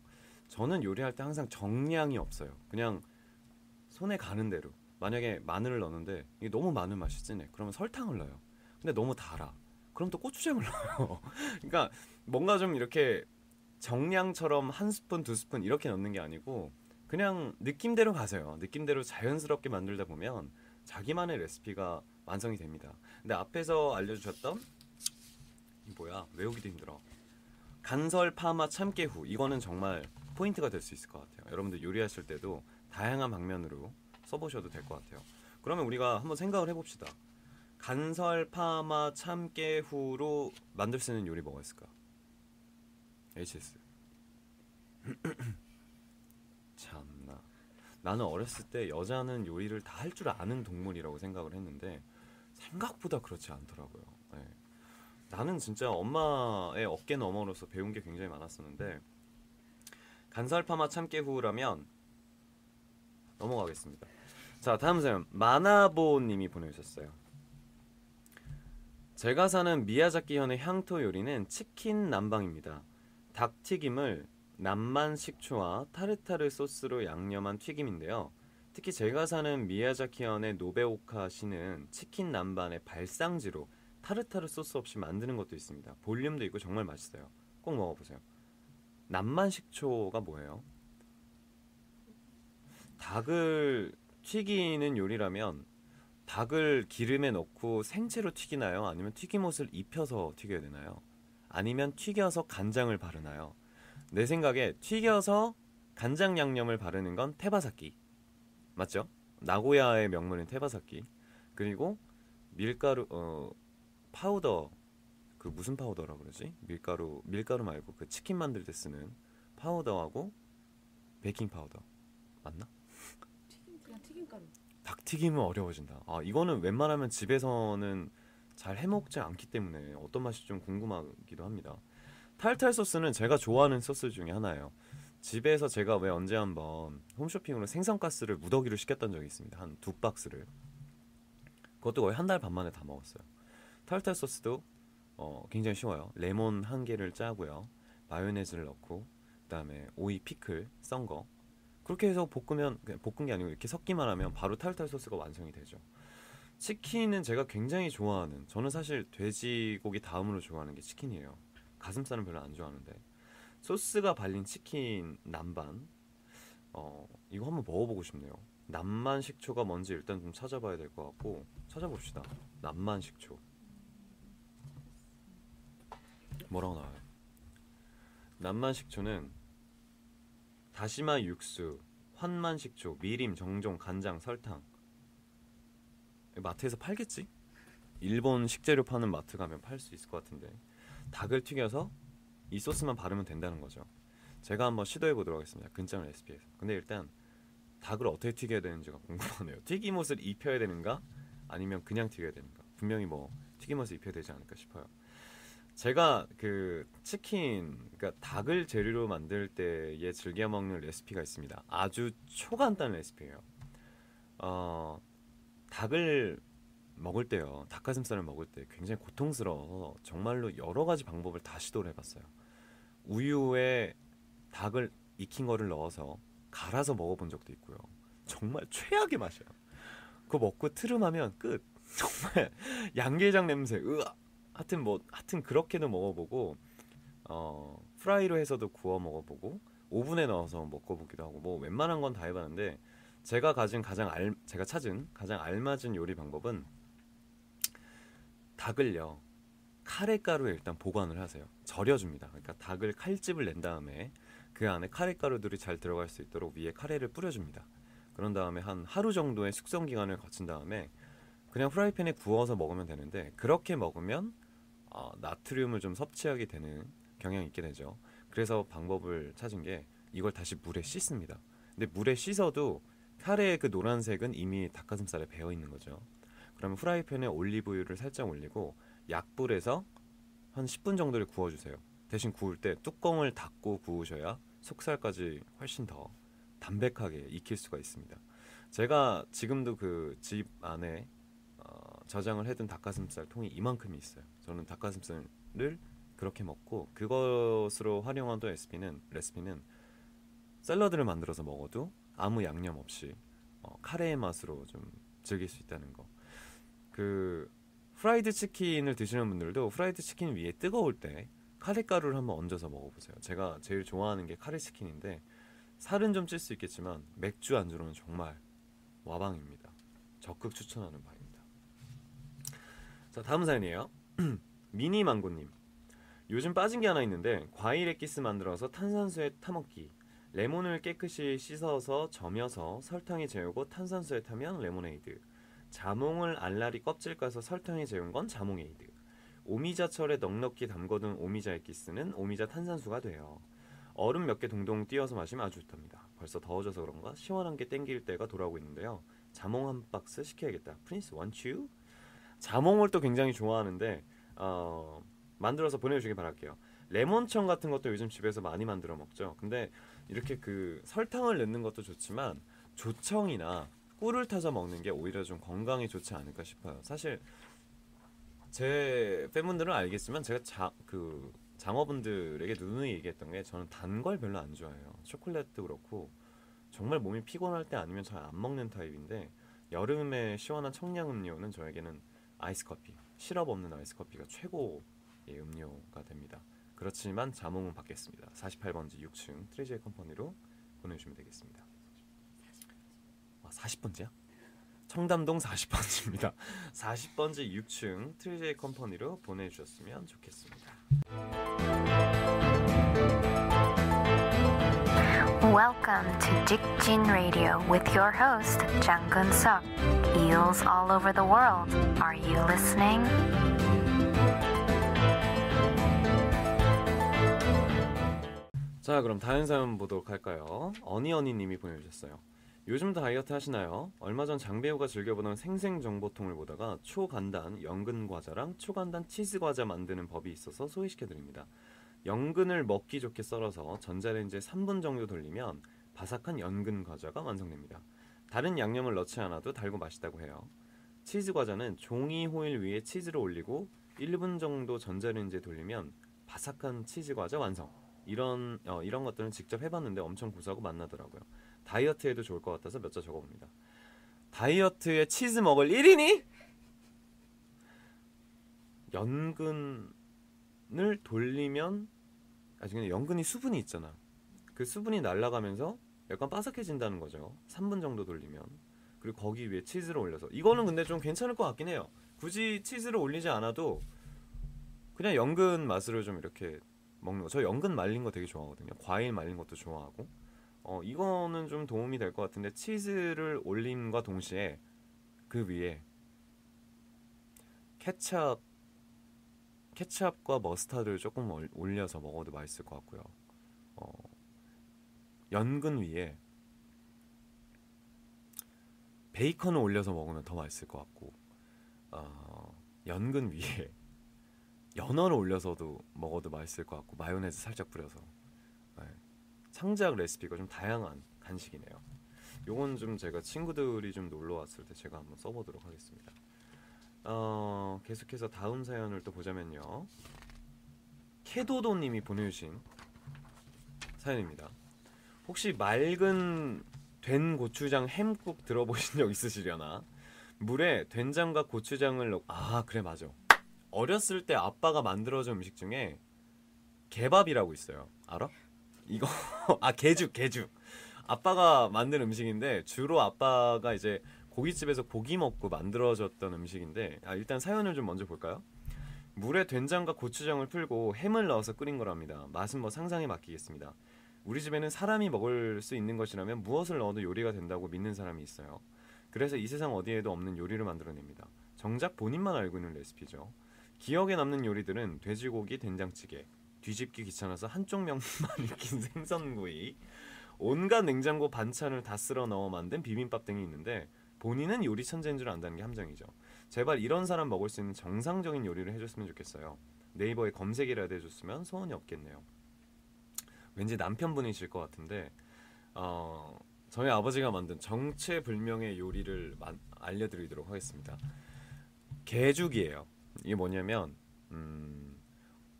저는 요리할 때 항상 정량이 없어요. 그냥 손에 가는 대로. 만약에 마늘을 넣는데 이게 너무 마늘 맛이 진해. 그러면 설탕을 넣어요. 근데 너무 달아. 그럼 또 고추장을 넣어요. 그러니까 뭔가 좀 이렇게 정량처럼 한 스푼, 2스푼 이렇게 넣는 게 아니고 그냥 느낌대로 가세요. 느낌대로 자연스럽게 만들다 보면 자기만의 레시피가 완성이 됩니다. 근데 앞에서 알려주셨던 외우기도 힘들어. 간설, 파마, 참깨, 후 이거는 정말 포인트가 될 수 있을 것 같아요. 여러분들 요리하실 때도 다양한 방면으로 써보셔도 될 것 같아요. 그러면 우리가 한번 생각을 해봅시다. 간설, 파마, 참깨후로 만들 수 있는 요리 뭐가 있을까? HS. 참나. 나는 어렸을 때 여자는 요리를 다 할 줄 아는 동물이라고 생각을 했는데 생각보다 그렇지 않더라고요. 네. 나는 진짜 엄마의 어깨 너머로서 배운 게 굉장히 많았었는데 간설파마 참깨후라면 넘어가겠습니다. 자, 다음 사연 마나보님이 보내주셨어요. 제가 사는 미야자키현의 향토 요리는 치킨 남방입니다. 닭튀김을 남만 식초와 타르타르 소스로 양념한 튀김인데요. 특히 제가 사는 미야자키현의 노베오카시는 치킨 남반의 발상지로 타르타르 소스 없이 만드는 것도 있습니다. 볼륨도 있고 정말 맛있어요. 꼭 먹어보세요. 남만 식초가 뭐예요? 닭을 튀기는 요리라면 닭을 기름에 넣고 생채로 튀기나요? 아니면 튀김옷을 입혀서 튀겨야 되나요? 아니면 튀겨서 간장을 바르나요? 내 생각에 튀겨서 간장 양념을 바르는 건 테바사키 맞죠? 나고야의 명물인 테바사키. 그리고 밀가루 파우더 그 무슨 파우더라 그러지? 밀가루 말고 그 치킨 만들 때 쓰는 파우더하고 베이킹 파우더 맞나? 그냥 튀김가루. 닭튀김은 어려워진다. 아 이거는 웬만하면 집에서는 잘 해먹지 않기 때문에 어떤 맛이 좀 궁금하기도 합니다. 타르타르 소스는 제가 좋아하는 소스 중에 하나예요. 집에서 제가 왜 언제 한번 홈쇼핑으로 생선가스를 무더기로 시켰던 적이 있습니다. 한 2박스를. 그것도 거의 한 달 반 만에 다 먹었어요. 타르타르 소스도 굉장히 쉬워요. 레몬 한 개를 짜고요. 마요네즈를 넣고 그다음에 오이 피클 썬 거. 그렇게 해서 볶으면 그냥 볶은 게 아니고 이렇게 섞기만 하면 바로 타르타르 소스가 완성이 되죠. 치킨은 제가 굉장히 좋아하는 저는 사실 돼지고기 다음으로 좋아하는 게 치킨이에요. 가슴살은 별로 안 좋아하는데 소스가 발린 치킨 남반 이거 한번 먹어보고 싶네요. 남만 식초가 뭔지 일단 좀 찾아봐야 될 것 같고 찾아봅시다. 남만 식초 뭐라고 나와요? 남만 식초는 다시마 육수, 환만 식초, 미림, 정종, 간장, 설탕. 마트에서 팔겠지? 일본 식재료 파는 마트 가면 팔 수 있을 것 같은데 닭을 튀겨서 이 소스만 바르면 된다는 거죠. 제가 한번 시도해 보도록 하겠습니다. 근장 레시피에서. 근데 일단 닭을 어떻게 튀겨야 되는지가 궁금하네요. 튀김옷을 입혀야 되는가? 아니면 그냥 튀겨야 되는가? 분명히 뭐 튀김옷을 입혀야 되지 않을까 싶어요. 제가 그 치킨, 그러니까 닭을 재료로 만들 때에 즐겨 먹는 레시피가 있습니다. 아주 초간단 레시피예요. 닭을 먹을 때요, 닭가슴살을 먹을 때 굉장히 고통스러워서 정말로 여러 가지 방법을 다 시도를 해봤어요. 우유에 닭을 익힌 거를 넣어서 갈아서 먹어본 적도 있고요. 정말 최악의 맛이에요. 그거 먹고 트름하면 끝. 정말 양계장 냄새. 으아. 하여튼 그렇게도 먹어보고 프라이로 해서도 구워 먹어보고 오븐에 넣어서 먹어보기도 하고 뭐 웬만한 건 다 해봤는데 제가 찾은 가장 알맞은 요리 방법은 닭을요 카레가루에 일단 보관을 하세요. 절여줍니다. 그러니까 닭을 칼집을 낸 다음에 그 안에 카레가루들이 잘 들어갈 수 있도록 위에 카레를 뿌려줍니다. 그런 다음에 한 하루 정도의 숙성 기간을 거친 다음에 그냥 프라이팬에 구워서 먹으면 되는데 그렇게 먹으면 나트륨을 좀 섭취하게 되는 경향이 있게 되죠. 그래서 방법을 찾은 게 이걸 다시 물에 씻습니다. 근데 물에 씻어도 카레의 그 노란색은 이미 닭가슴살에 배어 있는 거죠. 그러면 프라이팬에 올리브유를 살짝 올리고 약불에서 한 10분 정도를 구워주세요. 대신 구울 때 뚜껑을 닫고 구우셔야 속살까지 훨씬 더 담백하게 익힐 수가 있습니다. 제가 지금도 그 집 안에 저장을 해둔 닭가슴살 통이 이만큼이 있어요. 저는 닭가슴살을 그렇게 먹고 그것으로 활용한 또 레시피는 샐러드를 만들어서 먹어도 아무 양념 없이 카레의 맛으로 좀 즐길 수 있다는 거. 그 프라이드 치킨을 드시는 분들도 프라이드 치킨 위에 뜨거울 때 카레가루를 한번 얹어서 먹어보세요. 제가 제일 좋아하는 게 카레 치킨인데 살은 좀 찔 수 있겠지만 맥주 안주로는 정말 와방입니다. 적극 추천하는 바입니다. 자, 다음 사연이에요. 미니망고님. 요즘 빠진 게 하나 있는데 과일 액기스 만들어서 탄산수에 타먹기. 레몬을 깨끗이 씻어서 점여서 설탕에 재우고 탄산수에 타면 레모네이드. 자몽을 알알이 껍질 까서 설탕에 재운 건 자몽에이드. 오미자철에 넉넉히 담궈둔 오미자 액기스는 오미자 탄산수가 돼요. 얼음 몇 개 동동 띄어서 마시면 아주 좋답니다. 벌써 더워져서 그런가 시원한 게 땡길 때가 돌아오고 있는데요. 자몽 한 박스 시켜야겠다. 프린스 원츄? 자몽을 또 굉장히 좋아하는데 만들어서 보내주시기 바랄게요. 레몬청 같은 것도 요즘 집에서 많이 만들어 먹죠. 근데 이렇게 그 설탕을 넣는 것도 좋지만 조청이나 꿀을 타서 먹는 게 오히려 좀 건강에 좋지 않을까 싶어요. 사실 제 팬분들은 알겠지만 제가 장어분들에게 누누이 얘기했던 게 저는 단 걸 별로 안 좋아해요. 초콜릿도 그렇고 정말 몸이 피곤할 때 아니면 잘 안 먹는 타입인데 여름에 시원한 청량음료는 저에게는 아이스커피, 시럽 없는 아이스커피가 최고의 음료가 됩니다. 그렇지만 자몽은 받겠습니다. 48번지 6층 트레저의 컴퍼니로 보내주시면 되겠습니다. 40번지야? 청담동 40번지입니다. 40번지 6층 트레저의 컴퍼니로 보내주셨으면 좋겠습니다. Welcome to Jikjin Radio with your host, Jang Gun-seok. Eels all over the world. Are you listening? 자, 그럼 다른 사연 보도록 할까요? 어니어니님이 보내주셨어요. 요즘 다이어트 하시나요? 얼마 전 장배우가 즐겨보던 생생정보통을 보다가 초간단 연근 과자랑 초간단 치즈 과자 만드는 법이 있어서 소개시켜드립니다. 연근을 먹기 좋게 썰어서 전자레인지에 3분 정도 돌리면 바삭한 연근 과자가 완성됩니다. 다른 양념을 넣지 않아도 달고 맛있다고 해요. 치즈 과자는 종이 호일 위에 치즈를 올리고 1분 정도 전자레인지에 돌리면 바삭한 치즈 과자 완성. 이런 것들은 직접 해봤는데 엄청 고소하고 맛나더라고요. 다이어트에도 좋을 것 같아서 몇 자 적어봅니다. 다이어트에 치즈 먹을 1인이? 연근을 돌리면 근데 연근이 수분이 있잖아. 그 수분이 날아가면서 약간 바삭해진다는 거죠. 3분 정도 돌리면. 그리고 거기 위에 치즈를 올려서. 이거는 근데 좀 괜찮을 것 같긴 해요. 굳이 치즈를 올리지 않아도 그냥 연근 맛으로 좀 이렇게 먹는 거. 저 연근 말린 거 되게 좋아하거든요. 과일 말린 것도 좋아하고. 이거는 좀 도움이 될 것 같은데 치즈를 올림과 동시에 그 위에 케첩과 머스타드를 조금 올려서 먹어도 맛있을 것 같고요. 연근 위에 베이컨을 올려서 먹으면 더 맛있을 것 같고 연근 위에 연어를 올려서도 먹어도 맛있을 것 같고 마요네즈 살짝 뿌려서 창작 레시피가 좀 다양한 간식이네요. 요건 좀 제가 친구들이 좀 놀러 왔을 때 제가 한번 써보도록 하겠습니다. 계속해서 다음 사연을 또 보자면요. 캐도도님이 보내주신 사연입니다. 혹시 맑은 된 고추장 햄국 들어보신 적 있으시려나? 물에 된장과 고추장을 넣고 그래 맞아. 어렸을 때 아빠가 만들어준 음식 중에 개밥이라고 있어요. 알아? 이거 개죽. 아빠가 만든 음식인데 주로 아빠가 이제 고깃집에서 고기 먹고 만들어졌던 음식인데 일단 사연을 좀 먼저 볼까요? 물에 된장과 고추장을 풀고 햄을 넣어서 끓인 거랍니다. 맛은 뭐 상상에 맡기겠습니다. 우리 집에는 사람이 먹을 수 있는 것이라면 무엇을 넣어도 요리가 된다고 믿는 사람이 있어요. 그래서 이 세상 어디에도 없는 요리를 만들어냅니다. 정작 본인만 알고 있는 레시피죠. 기억에 남는 요리들은 돼지고기 된장찌개, 뒤집기 귀찮아서 한쪽 면만 익힌 생선구이, 온갖 냉장고 반찬을 다 쓸어 넣어 만든 비빔밥 등이 있는데 본인은 요리 천재인 줄 안다는 게 함정이죠. 제발 이런 사람 먹을 수 있는 정상적인 요리를 해줬으면 좋겠어요. 네이버에 검색이라도 해줬으면 소원이 없겠네요. 왠지 남편분이실 것 같은데 저희 아버지가 만든 정체불명의 요리를 알려드리도록 하겠습니다. 개죽이에요. 이게 뭐냐면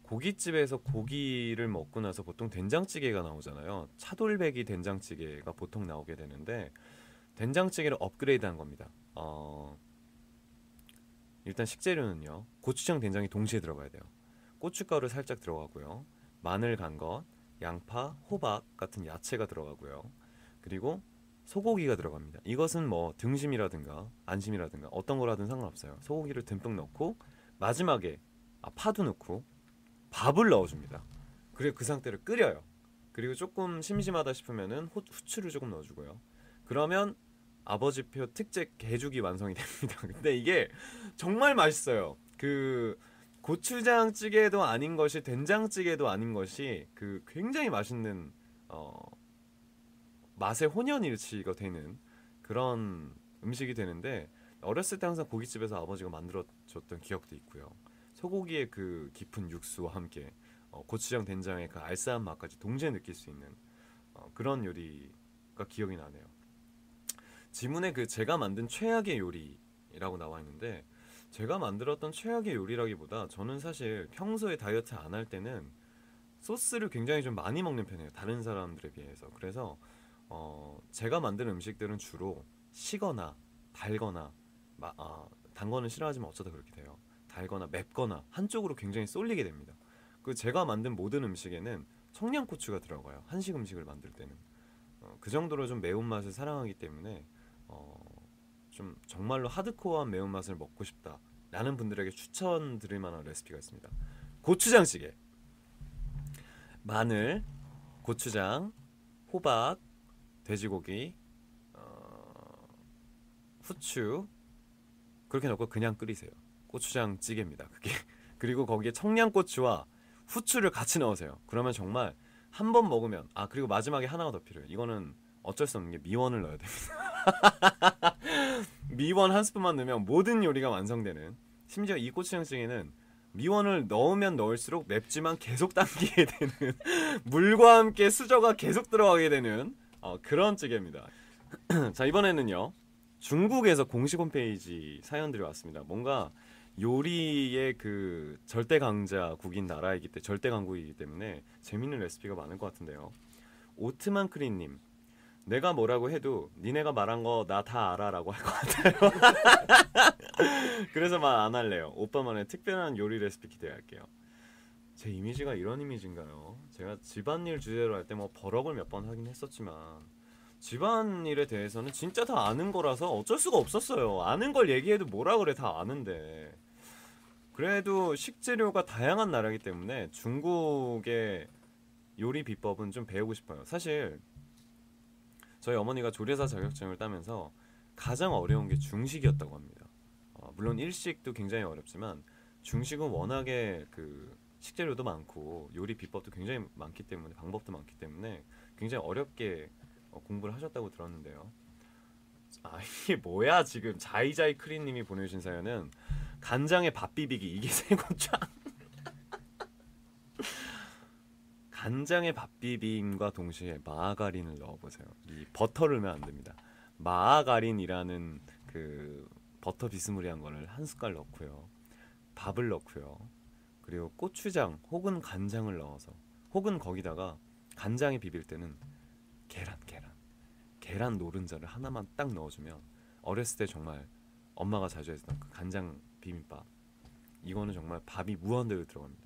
고깃집에서 고기를 먹고 나서 보통 된장찌개가 나오잖아요. 차돌박이 된장찌개가 보통 나오게 되는데 된장찌개를 업그레이드한 겁니다. 일단 식재료는요. 고추장, 된장이 동시에 들어가야 돼요. 고춧가루 살짝 들어가고요. 마늘 간 것, 양파, 호박 같은 야채가 들어가고요. 그리고 소고기가 들어갑니다. 이것은 뭐 등심이라든가 안심이라든가 어떤 거라든 상관없어요. 소고기를 듬뿍 넣고 마지막에 파도 넣고 밥을 넣어줍니다. 그리고 그 상태로 끓여요. 그리고 조금 심심하다 싶으면은 후추를 조금 넣어주고요. 그러면 아버지표 특제 개죽이 완성이 됩니다. 근데 이게 정말 맛있어요. 그 고추장찌개도 아닌 것이 된장찌개도 아닌 것이 그 굉장히 맛있는 맛의 혼연일치가 되는 그런 음식이 되는데 어렸을 때 항상 고깃집에서 아버지가 만들어줬던 기억도 있고요. 소고기의 그 깊은 육수와 함께 고추장 된장의 그 알싸한 맛까지 동시에 느낄 수 있는 그런 요리가 기억이 나네요. 지문에 그 제가 만든 최악의 요리라고 나와 있는데 제가 만들었던 최악의 요리라기보다 저는 사실 평소에 다이어트 안 할 때는 소스를 굉장히 좀 많이 먹는 편이에요. 다른 사람들에 비해서. 그래서 제가 만든 음식들은 주로 시거나 달거나 단 거는 싫어하지만 어쩌다 그렇게 돼요. 달거나 맵거나 한쪽으로 굉장히 쏠리게 됩니다. 그 제가 만든 모든 음식에는 청양고추가 들어가요. 한식 음식을 만들 때는 그 정도로 좀 매운맛을 사랑하기 때문에 좀 정말로 하드코어한 매운맛을 먹고 싶다 라는 분들에게 추천드릴 만한 레시피가 있습니다. 고추장찌개. 마늘, 고추장, 호박, 돼지고기, 후추 그렇게 넣고 그냥 끓이세요. 고추장찌개입니다. 그게. 그리고 거기에 청양고추와 후추를 같이 넣으세요. 그러면 정말 한 번 먹으면 그리고 마지막에 하나가 더 필요해요. 이거는 어쩔 수 없는 게 미원을 넣어야 됩니다. 미원 한 스푼만 넣으면 모든 요리가 완성되는, 심지어 이 고추장찌개는 미원을 넣으면 넣을수록 맵지만 계속 당기게 되는 물과 함께 수저가 계속 들어가게 되는 그런 찌개입니다. 자, 이번에는요 중국에서 공식 홈페이지 사연들이 왔습니다. 뭔가 요리의 그 절대 강자국인 나라이기 때문에 절대 강국이기 때문에 재밌는 레시피가 많을 것 같은데요. 오트만 크린님, 내가 뭐라고 해도 니네가 말한 거 나 다 알아라고 할 것 같아요. 그래서 말 안 할래요. 오빠만의 특별한 요리 레시피 기대할게요. 제 이미지가 이런 이미지인가요? 제가 집안일 주제로 할 때 뭐 버럭을 몇 번 하긴 했었지만 집안일에 대해서는 진짜 다 아는 거라서 어쩔 수가 없었어요. 아는 걸 얘기해도 뭐라 그래, 다 아는데. 그래도 식재료가 다양한 나라이기 때문에 중국의 요리 비법은 좀 배우고 싶어요. 사실 저희 어머니가 조리사 자격증을 따면서 가장 어려운 게 중식이었다고 합니다. 물론 일식도 굉장히 어렵지만 중식은 워낙에 그 식재료도 많고 요리 비법도 굉장히 많기 때문에, 방법도 많기 때문에 굉장히 어렵게 공부를 하셨다고 들었는데요. 이게 뭐야 지금 자이자이 크린님이 보내주신 사연은 간장에 밥 비비기, 이게 세 고추장. 간장에 밥 비빔과 동시에 마가린을 넣어보세요. 이 버터를 넣으면 안 됩니다. 마가린이라는 그 버터 비스무리한 거를 한 숟갈 넣고요, 밥을 넣고요, 그리고 고추장 혹은 간장을 넣어서, 혹은 거기다가 간장에 비빌 때는 계란 노른자를 하나만 딱 넣어주면, 어렸을 때 정말 엄마가 자주 했던 그 간장 비빔밥, 이거는 정말 밥이 무한대로 들어갑니다.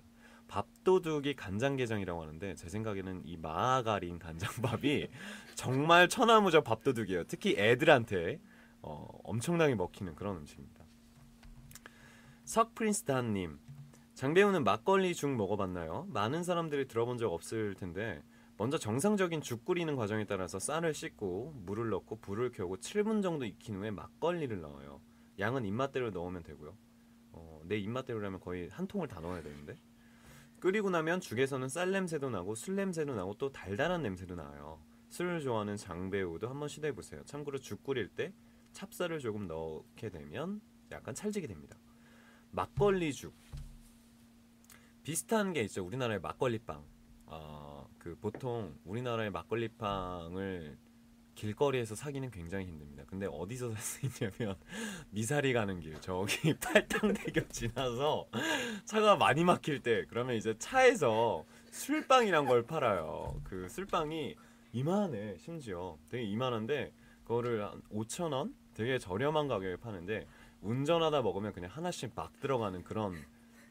밥도둑이 간장게장이라고 하는데 제 생각에는 이 마가린 간장밥이 정말 천하무적 밥도둑이에요. 특히 애들한테 엄청나게 먹히는 그런 음식입니다. 석프린스탄님, 장배우는 막걸리 죽 먹어봤나요? 많은 사람들이 들어본 적 없을 텐데 먼저 정상적인 죽 끓이는 과정에 따라서 쌀을 씻고 물을 넣고 불을 켜고 7분 정도 익힌 후에 막걸리를 넣어요. 양은 입맛대로 넣으면 되고요. 내 입맛대로라면 거의 한 통을 다 넣어야 되는데, 끓이고 나면 죽에서는 쌀 냄새도 나고 술 냄새도 나고 또 달달한 냄새도 나요. 술을 좋아하는 장배우도 한번 시도해보세요. 참고로 죽 끓일 때 찹쌀을 조금 넣게 되면 약간 찰지게 됩니다. 막걸리 죽 비슷한 게 있죠. 우리나라의 막걸리빵. 그 보통 우리나라의 막걸리빵을 길거리에서 사기는 굉장히 힘듭니다. 근데 어디서 살 수 있냐면 미사리 가는 길, 저기 팔당대교 지나서 차가 많이 막힐 때, 그러면 이제 차에서 술빵이란 걸 팔아요. 그 술빵이 이만해. 심지어 되게 이만한데 그거를 한 5,000원? 되게 저렴한 가격에 파는데 운전하다 먹으면 그냥 하나씩 막 들어가는 그런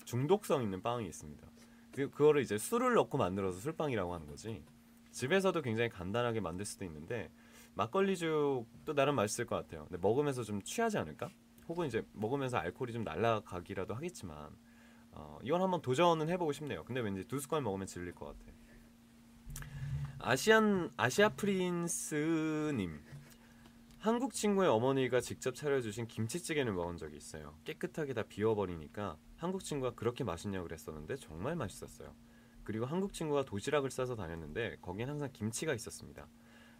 중독성 있는 빵이 있습니다. 그거를 이제 술을 넣고 만들어서 술빵이라고 하는 거지. 집에서도 굉장히 간단하게 만들 수도 있는데 막걸리죽도 나름 맛있을 것 같아요. 근데 먹으면서 좀 취하지 않을까? 혹은 이제 먹으면서 알코올이 좀 날아가기라도 하겠지만 이건 한번 도전은 해보고 싶네요. 근데 왠지 2숟갈 먹으면 질릴 것 같아. 아시아 프린스님. 한국 친구의 어머니가 직접 차려주신 김치찌개를 먹은 적이 있어요. 깨끗하게 다 비워버리니까 한국 친구가 그렇게 맛있냐고 그랬었는데 정말 맛있었어요. 그리고 한국 친구가 도시락을 싸서 다녔는데 거긴 항상 김치가 있었습니다.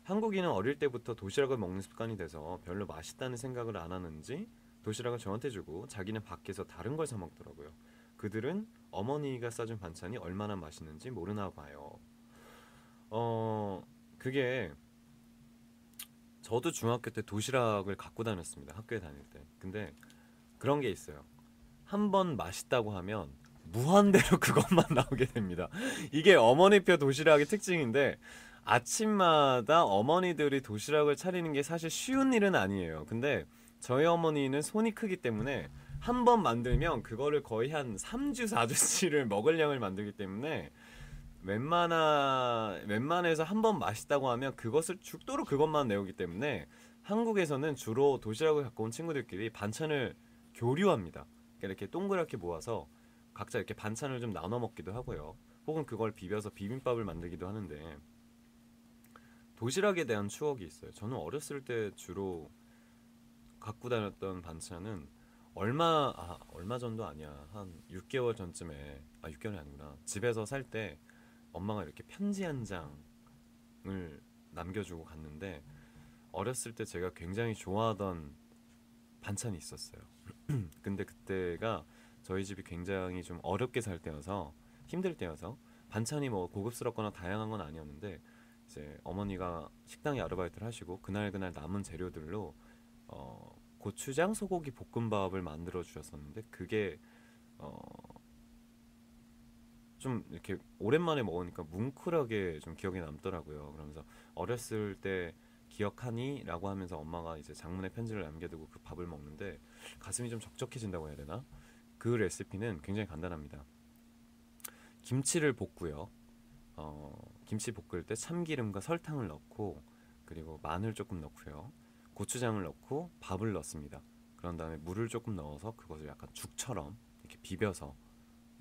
한국인은 어릴 때부터 도시락을 먹는 습관이 돼서 별로 맛있다는 생각을 안 하는지 도시락을 저한테 주고 자기는 밖에서 다른 걸 사 먹더라고요. 그들은 어머니가 싸준 반찬이 얼마나 맛있는지 모르나 봐요. 그게 저도 중학교 때 도시락을 갖고 다녔습니다. 학교에 다닐 때. 근데 그런 게 있어요. 한 번 맛있다고 하면 무한대로 그것만 나오게 됩니다. 이게 어머니표 도시락의 특징인데 아침마다 어머니들이 도시락을 차리는 게 사실 쉬운 일은 아니에요. 근데 저희 어머니는 손이 크기 때문에 한 번 만들면 그거를 거의 한 3주, 4주치를 먹을 양을 만들기 때문에 웬만해서 한 번 맛있다고 하면 그것을 죽도록 그것만 내오기 때문에 한국에서는 주로 도시락을 갖고 온 친구들끼리 반찬을 교류합니다. 그러니까 이렇게 동그랗게 모아서 각자 이렇게 반찬을 좀 나눠 먹기도 하고요. 혹은 그걸 비벼서 비빔밥을 만들기도 하는데 도시락에 대한 추억이 있어요. 저는 어렸을 때 주로 갖고 다녔던 반찬은 얼마 전도 아니야. 한 6개월 전쯤에 6개월이 아니구나. 집에서 살 때 엄마가 이렇게 편지 한 장을 남겨주고 갔는데 어렸을 때 제가 굉장히 좋아하던 반찬이 있었어요. 근데 그때가 저희 집이 굉장히 좀 어렵게 살 때여서 힘들 때여서 반찬이 뭐 고급스럽거나 다양한 건 아니었는데 이제 어머니가 식당에 아르바이트를 하시고 그날 남은 재료들로 고추장 소고기 볶음밥을 만들어 주셨었는데 그게 좀 이렇게 오랜만에 먹으니까 뭉클하게 좀 기억에 남더라고요. 그러면서 어렸을 때 기억하니? 라고 하면서 엄마가 이제 장문의 편지를 남겨두고 그 밥을 먹는데 가슴이 좀 적적해진다고 해야 되나? 그 레시피는 굉장히 간단합니다. 김치를 볶고요. 김치 볶을 때 참기름과 설탕을 넣고 그리고 마늘 조금 넣고요. 고추장을 넣고 밥을 넣습니다. 그런 다음에 물을 조금 넣어서 그것을 약간 죽처럼 이렇게 비벼서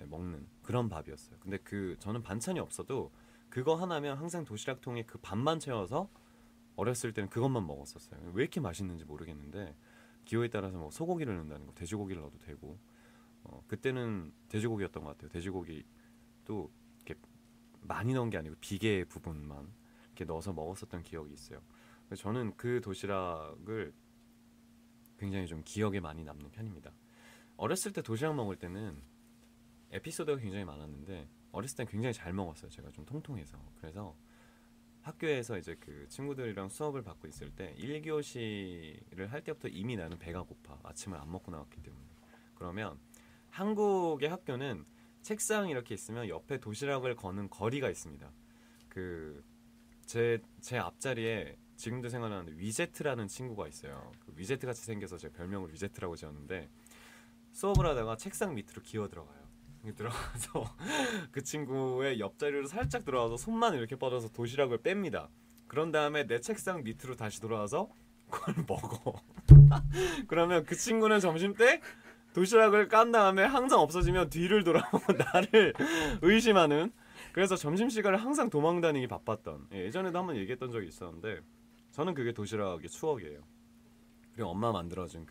먹는 그런 밥이었어요. 근데 저는 반찬이 없어도 그거 하나면 항상 도시락통에 그 밥만 채워서 어렸을 때는 그것만 먹었었어요. 왜 이렇게 맛있는지 모르겠는데 기호에 따라서 뭐 소고기를 넣는다는 거, 돼지고기를 넣어도 되고 그때는 돼지고기였던 것 같아요. 돼지고기도 이렇게 많이 넣은 게 아니고 비계 부분만 이렇게 넣어서 먹었었던 기억이 있어요. 그래서 저는 그 도시락을 굉장히 좀 기억에 많이 남는 편입니다. 어렸을 때 도시락 먹을 때는 에피소드가 굉장히 많았는데 어렸을 땐 굉장히 잘 먹었어요. 제가 좀 통통해서. 그래서 학교에서 이제 그 친구들이랑 수업을 받고 있을 때 1교시를 할 때부터 이미 나는 배가 고파. 아침을 안 먹고 나왔기 때문에. 그러면 한국의 학교는 책상 이렇게 있으면 옆에 도시락을 거는 거리가 있습니다. 제 앞자리에 지금도 생각나는데 위제트라는 친구가 있어요. 그 위제트 같이 생겨서 제 별명을 위제트라고 지었는데 수업을 하다가 책상 밑으로 기어 들어가요. 들어가서 그 친구의 옆자리로 살짝 들어와서 손만 이렇게 뻗어서 도시락을 뺍니다. 그런 다음에 내 책상 밑으로 다시 돌아와서 그걸 먹어. 그러면 그 친구는 점심때 도시락을 깐 다음에 항상 없어지면 뒤를 돌아보고 나를 의심하는, 그래서 점심시간을 항상 도망다니기 바빴던, 예전에도 한번 얘기했던 적이 있었는데 저는 그게 도시락의 추억이에요. 그리고 엄마 만들어준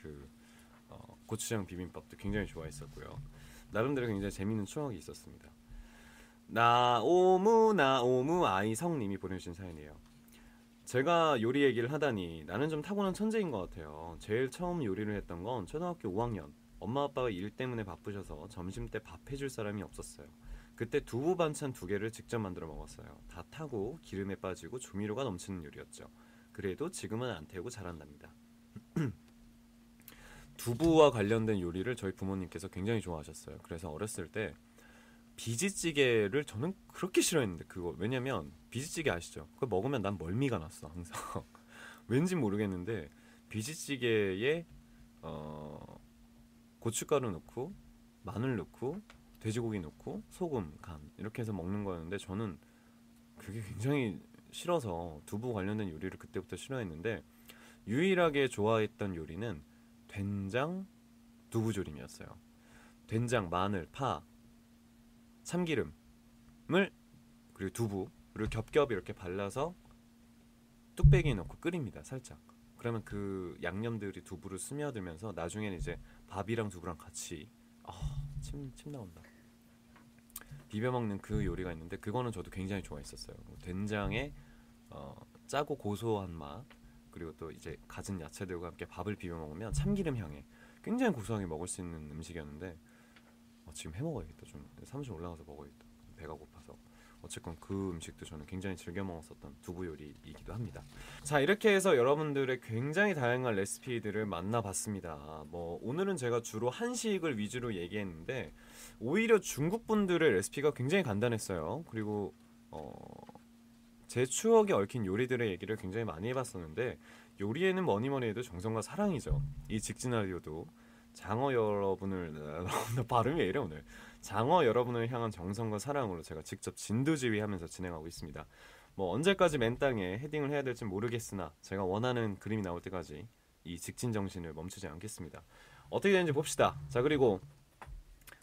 고추장 비빔밥도 굉장히 좋아했었고요. 나름대로 굉장히 재밌는 추억이 있었습니다. 나오무 아이성님이 보내주신 사연이에요. 제가 요리 얘기를 하다니 나는 좀 타고난 천재인 것 같아요. 제일 처음 요리를 했던 건 초등학교 5학년. 엄마 아빠가 일 때문에 바쁘셔서 점심때 밥 해줄 사람이 없었어요. 그때 두부 반찬 2개를 직접 만들어 먹었어요. 다 타고 기름에 빠지고 조미료가 넘치는 요리였죠. 그래도 지금은 안 태우고 잘한답니다. 두부와 관련된 요리를 저희 부모님께서 굉장히 좋아하셨어요. 그래서 어렸을 때 비지찌개를 저는 그렇게 싫어했는데 왜냐면 비지찌개 아시죠? 그거 먹으면 난 멀미가 났어 항상. 왠지 모르겠는데 비지찌개에 고춧가루 넣고 마늘 넣고 돼지고기 넣고 소금, 간 이렇게 해서 먹는 거였는데 저는 그게 굉장히 싫어서 두부 관련된 요리를 그때부터 싫어했는데 유일하게 좋아했던 요리는 된장 두부조림이었어요. 된장, 마늘, 파, 참기름을 그리고 두부 그리고 겹겹 이렇게 발라서 뚝배기에 넣고 끓입니다. 살짝. 그러면 그 양념들이 두부로 스며들면서 나중에는 이제 밥이랑 두부랑 같이 침 나온다. 비벼 먹는 그 요리가 있는데 그거는 저도 굉장히 좋아했었어요. 된장에 짜고 고소한 맛 그리고 또 이제 갖은 야채들과 함께 밥을 비벼 먹으면 참기름 향에 굉장히 고소하게 먹을 수 있는 음식이었는데 지금 해 먹어야겠다. 좀 사무실 올라가서 먹어야겠다. 배가 고파서. 어쨌건 그 음식도 저는 굉장히 즐겨 먹었었던 두부 요리이기도 합니다. 자, 이렇게 해서 여러분들의 굉장히 다양한 레시피들을 만나봤습니다. 뭐 오늘은 제가 주로 한식을 위주로 얘기했는데 오히려 중국 분들의 레시피가 굉장히 간단했어요. 그리고 제 추억에 얽힌 요리들의 얘기를 굉장히 많이 해봤었는데 요리에는 뭐니뭐니 해도 정성과 사랑이죠. 이 직진 라디오도 장어 여러분을 발음이 왜 이래 오늘. 장어 여러분을 향한 정성과 사랑으로 제가 직접 진두지휘하면서 진행하고 있습니다. 뭐 언제까지 맨땅에 헤딩을 해야 될지 모르겠으나 제가 원하는 그림이 나올 때까지 이 직진 정신을 멈추지 않겠습니다. 어떻게 되는지 봅시다. 자, 그리고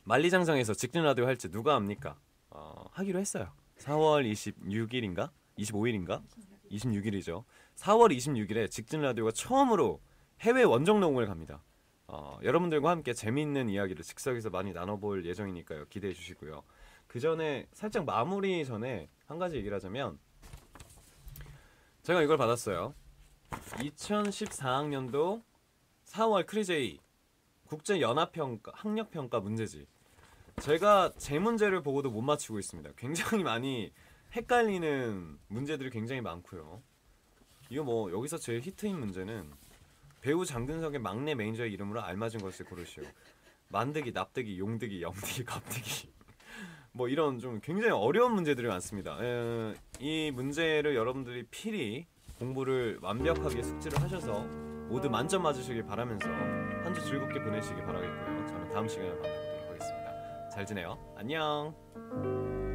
만리장성에서 직진 라디오 할지 누가 압니까? 하기로 했어요. 4월 26일인가? 25일인가? 26일이죠. 4월 26일에 직진 라디오가 처음으로 해외 원정 녹음을 갑니다. 여러분들과 함께 재미있는 이야기를 즉석에서 많이 나눠볼 예정이니까요. 기대해 주시고요. 그 전에 살짝 마무리 전에 한 가지 얘기를 하자면 제가 이걸 받았어요. 2014학년도 4월 크리제이 국제연합평가 학력평가 문제지. 제가 제 문제를 보고도 못 맞추고 있습니다. 굉장히 많이 헷갈리는 문제들이 굉장히 많고요. 이거 뭐 여기서 제일 히트인 문제는 배우 장근석의 막내 매니저의 이름으로 알맞은 것을 고르시오. 만드기, 납득이, 용득이, 영득이, 갑득이 뭐 이런 좀 굉장히 어려운 문제들이 많습니다. 이 문제를 여러분들이 필히 공부를 완벽하게 숙지를 하셔서 모두 만점 맞으시길 바라면서 한 주 즐겁게 보내시길 바라겠고요. 저는 다음 시간에 만나보도록 하겠습니다. 잘 지내요. 안녕.